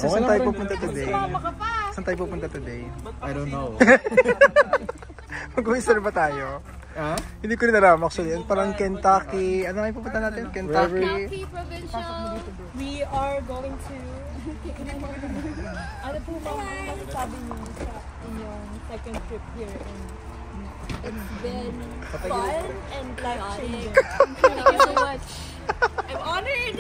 So, saan tayo pupunta today? Saan tayo pupunta today? I don't know. Mag-uwisar ba tayo? Hindi ko rin alam actually. Parang Kentucky. Ano nga yung pupunta natin? Kentucky Provincial. We are going to... ano po bang masasabi niyo sa inyong second trip here in... It's been Fun and life-changing. Thank you so much. I'm honored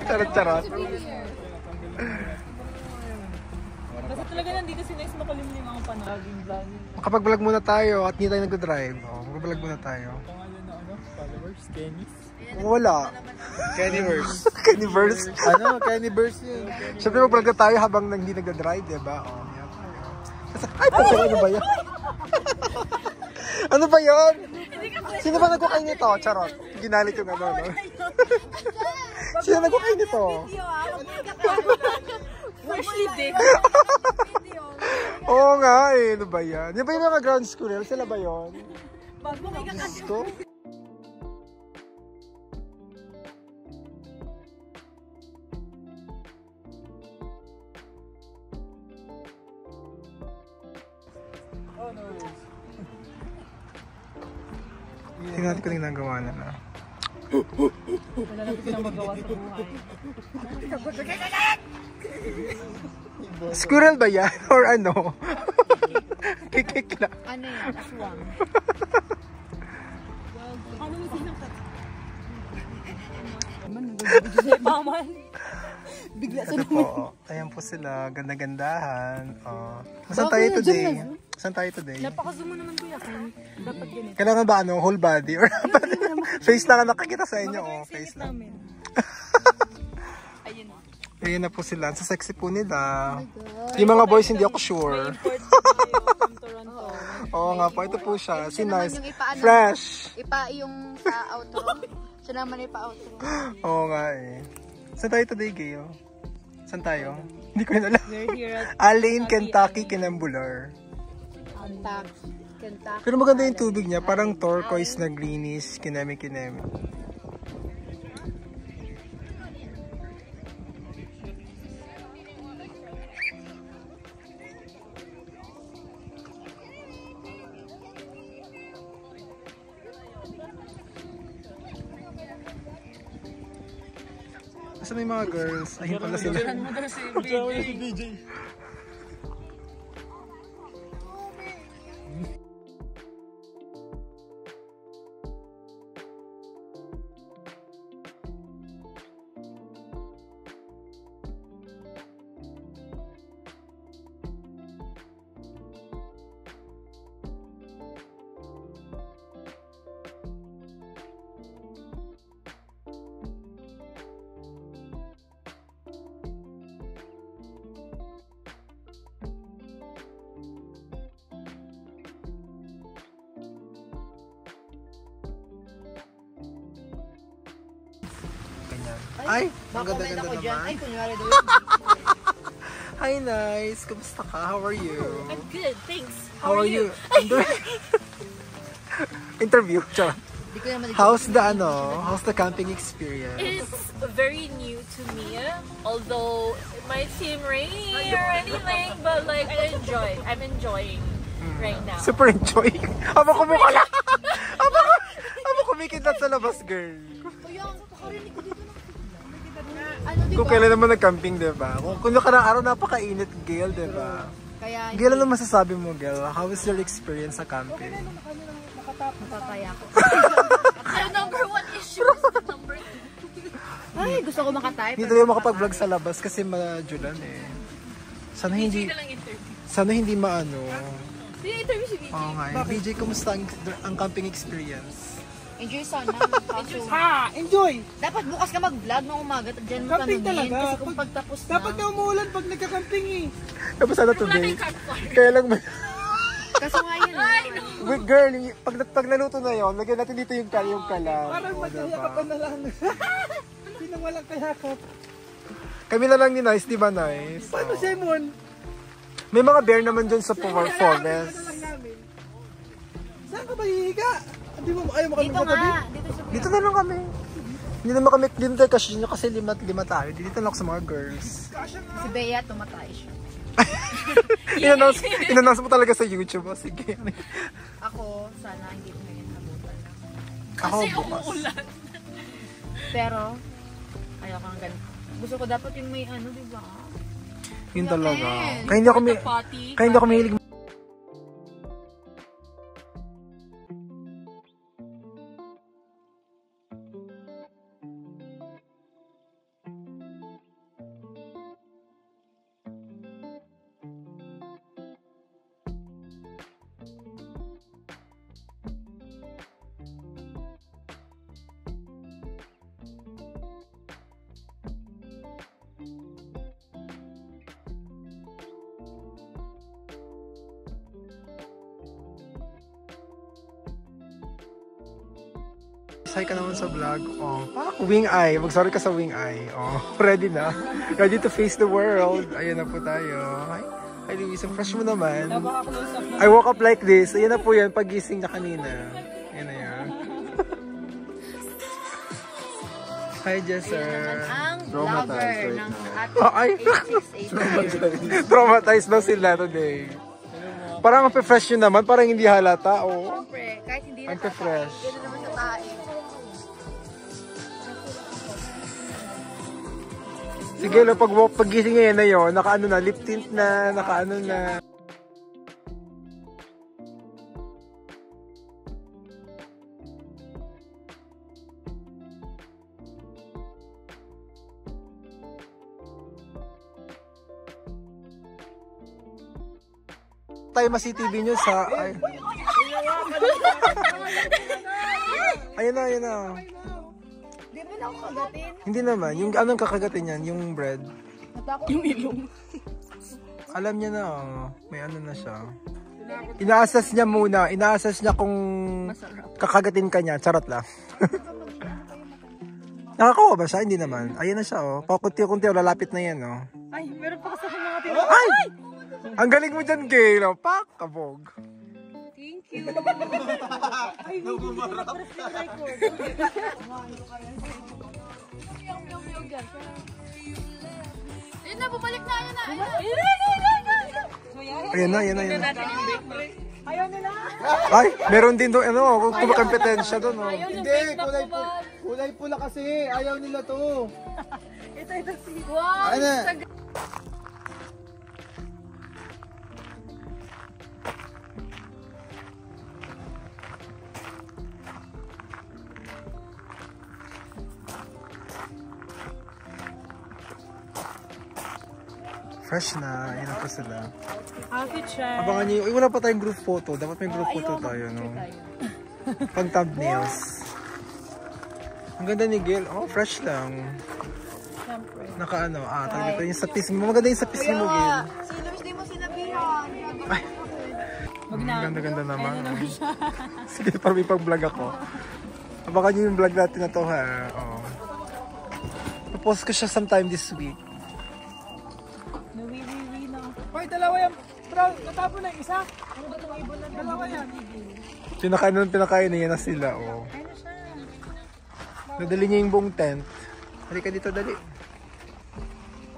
Charot-charot. to be here. Kasi talaga nandito si Nice makulimlim ang panaging-vlog. Makapag-vlog muna tayo at hindi tayo nag-drive. Mag-vlog muna tayo. Pangalan na ano? Followers? Kenny's? Wala. Kennyverse. Kennyverse. Ano? Kennyverse yun. Siyempre mag-vlog na tayo habang hindi nag-drive, diba? Oh, yan. Ay, ano ba yan? Ano ba yun? Sino ba nagkukain nito? Charot. Ginalit yung ano, no? Sino nagkukain nito? Freshly baked. Oo nga eh. Ano ba yan? Yan ba yung mga ground squirrel? Sila ba yun? Diyos ko. Tingnan natin kung ginagawa na na. Wala na pinamagawa sa buhay. Squirrel ba yan? Or ano? Kikik na. Ano yan? Aswang. Ano mo sinangkat? Maman. Bigla sa Ito po. Ayan po sila. Ganda-gandahan. Saan tayo today? Saan tayo today? Napaka-zoom mo naman kuya. Dapat ganito. Kailangan ba ano? Whole body? Or face lang ang nakakita sa inyo? Oh, face lang. Ayun na po sila. Sa sexy po nila. Yung mga boys hindi ako sure. Oo nga po. Ito po siya. Si Nice. Fresh. Yung sa outro. Siya naman ipa-outro. Oo nga eh. Saan tayo today, Gayo? Saan tayo? Hindi ko yun alam. We're here at Alain, Kentucky, Kinambular. Kentucky. Pero maganda yung tubig niya. Parang turquoise na greenish. Kinemi-kinemi. Asa may mga girls? Ayun pala sila. Si BJ. Ay, ang ganda-ganda naman. Ay, kunyari doon. Hi, Nice. Kumusta ka? How are you? I'm good, thanks. How are you? I'm doing... Interview. Charot. Di ko naman How's the camping experience? It's very new to me, although it might seem rainy or anything, but like I'm enjoying right now. Super enjoying. Aba kumukala. Aba kumikidlat sa labas, girl. Kuya, pakarinig ko dito na. Kung kailan naman nag-camping, diba? Kung nakarang araw napakainit, Gail, diba? Kaya Gail, ano masasabi mo, Gail? How was your experience sa camping? napapaya ko. The number one issue is the number two. Ay, gusto ko makatype. Hindi tayo makapag-vlog sa labas kasi majulan eh. Sana hindi maano. Interview si BJ. Oo nga eh. BJ, kumusta ang camping experience? Enjoy sana. Enjoy! Dapat bukas ka mag-vlog ng umaga at dyan mo Camping tanungin. talaga. Kasi kung pagtapos na. Dapat na umuulan pag nagka-camping eh. Tapos sana today. Kaya lang may... Kaso nga yun. Wait, girl, pag naluto na yun, lagyan natin dito yung kala. Parang magyayakapan na lang. Hindi nang walang kayakap. Kami na lang ni Nice, di ba Nice? Paano, Oo. Simon? May mga bear naman dun sa forest. Ano lang namin? Saan ka ba hihiga? Hindi mo ayaw mo kami Dito katabi? nga. Dito sa Dito na lang kami. Hindi naman kami dito kasi lima tayo. Dito lang ako sa mga girls. Si Bea, tumatay siya. In-announce mo talaga sa YouTube. Oh, sige. Ako, sana hindi ko ngayon nabutan. Ako Kasi bukas. umuulan. Pero, ayaw kang ganito. Gusto ko dapat yung may ano, di ba? Yun talaga. Yes. Kaya hindi ako mahilig. Say ka naman sa vlog. Oh, wing eye. Mag-sorry ka sa wing eye. Oh, ready na. Ready to face the world. Ayan na po tayo. Hi, Luisa. Fresh mo naman. I woke up like this. Ayan na po yan. Pag-gising niya kanina. Ayan na yan. Hi, Jesser. Ang lover ng Ay! ating 8688. Traumatized daw sila today. Parang ang fresh yun naman. Parang hindi halata. Oh. Siyempre, kahit hindi na Ang fresh. Yan na naman sa tae. Sige, lo, pag-gising ngayon na yun, naka-ano na, lip tint na, naka-ano na. Tayo ma-CTV nyo sa... Ay. Ayun na, ayun na. Di ba na ako kagatin? Hindi naman. Yung anong kakagatin yan? Yung bread. Natakot yung ilong. Alam niya na, oh. May ano na siya. Ina-assess niya muna. Ina-assess niya kung kakagatin ka niya. Charot lang. Nakakawa ba siya? Hindi naman. Ayun na siya, oh. Pakunti-kunti, oh. Lalapit na yan, oh. Ay, meron pa kasi mga tinapos. Ay! Ang galing mo dyan, Gail. Oh. Pak! Kabog. Thank you. Ayun na, bumalik na. Ayun na, ayun na, ayun na. Ayaw nila. Ay, meron din doon, ano, kumakampetensya doon, oh. Hindi, kulay pula kasi. Ayaw nila to. Ito si... Wow! Ano? Fresh na. Ayun na po sila. Outfit check. Abangan niyo. Uy, wala pa tayong group photo. Dapat may group photo tayo, no? Pag thumbnails. Ang ganda ni Gail. Oh, fresh lang. Siyempre. Naka-ano, tawag ito yung sapis mo. Maganda yung sapis mo, Gail. Sinus, di mo sinabihan. Ay. Ganda-ganda naman. Sige, para may pag-vlog ako. Abangan niyo yung vlog natin na to, ha? Oh. Post ko siya sometime this week. Hoy, dalawa yan. Bro, natapon na yung isa. Ano ba itong ibon na dalawa yan? Pinakain na yan na sila, oh. Nadali niya yung buong tent. Halika dito, dali.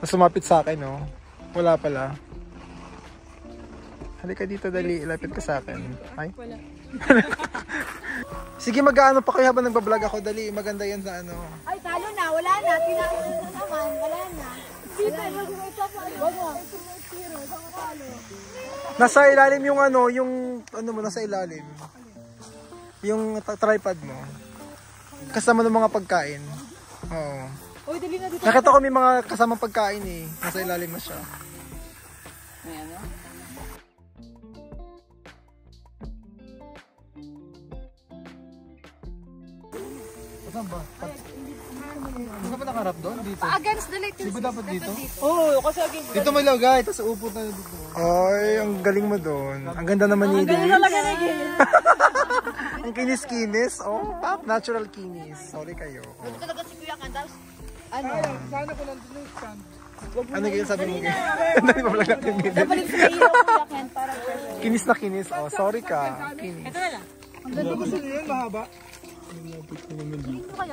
Tapos sumapit sa akin, oh. Wala pala. Halika dito, dali. Ilapit ka sa akin. Ay? Wala. Sige, mag-ano pa kayo habang nagbablog ako. Dali, maganda yan sa ano. Ay, talo na. Wala na. Pinakas na naman. Wala na. Nasa ilalim yung ano, mo, nasa ilalim. Yung tripod mo. Kasama ng mga pagkain. Oo. Uy, dali na dito. Nakita ko may mga kasamang pagkain eh. Nasa ilalim na siya. Saan ba? Saan ba nakarap doon? Dito? Against the latest. Di ba dapat dito? Oo, kasi again. Dito may lagay, tapos upo tayo dito. Ay, ang galing mo doon. Ang ganda naman ni Luis. Ang kinis-kinis. Oh, pop, natural kinis. Sorry kayo. Oh. Talaga si Kuya Kandas. Ano? Sana ko lang dito yung stand. Ano yung sabi mo? Dali pa pala natin dito. Dapat sa iyo, Kuya Ken, para Kinis na kinis. Oh, sorry ka. Kinis. Ito na lang. Ang ganda ko sila yun, mahaba.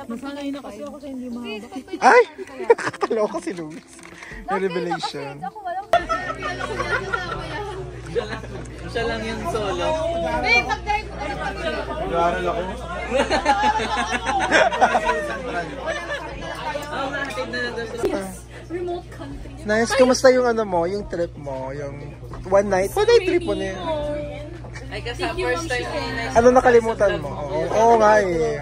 Nasanay na kasi ako sa hindi mahaba. Ay! Nakakaloka si Luis. May revelation. Siya lang yung solo. Nag-aaral ako. Nice. Kumusta yung ano mo, yung trip mo, yung one night trip mo na yun? Ay, kasi first time na Ano nakalimutan mo? Oo nga eh.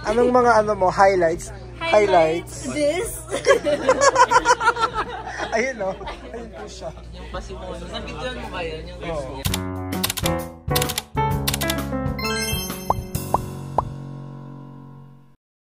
Anong mga ano mo, highlights? This. Ayun o. Ayun po siya. yung pasimono. Nabidyoan mo ba yun? Yung Oo.